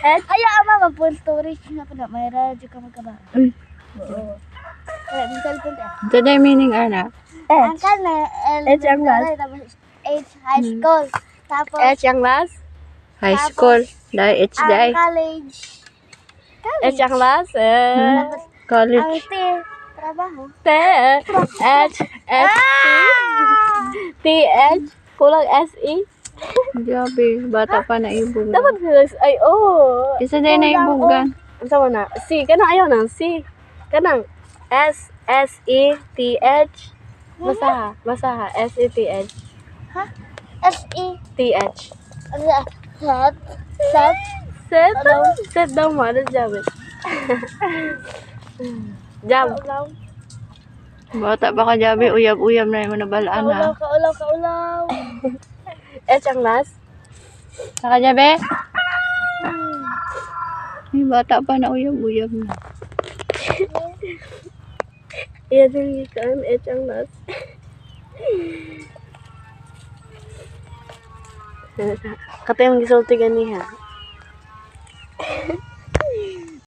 Ayaw ama mag-phone storage nga pala. May radyo ka magkaba. Oo. Kaya yung cellphone tayo. Ito na yung meaning, ana. Ang kan na H ang last. Tapos H high school. Tapos H ang last. High school. Dahil H ang dahil. college. H ang last. Tapos ang College. T trabaho. T. H. S. T. H. Kulang S-E. Grabe, bata pa na ibong. Dapat ay, oh. Isa din na ibugan. Ang sama na. C. Kanang ayaw ng C. Kanang S. S-E-T-H. Basaha. Basaha. S-E-T-H. Ha? S-E. T-H. Set. Set. Set. Set daw mo. Ano jam it? Jam. Bata pa ka, Jabe. Uyab-uyab na yung nabalaan ha. Kaulaw. H ang last. Saka, Jabe? Ay, bata pa na uyab-uyab na. Iya din kan H ang last. Kata yung gisulti ganiha.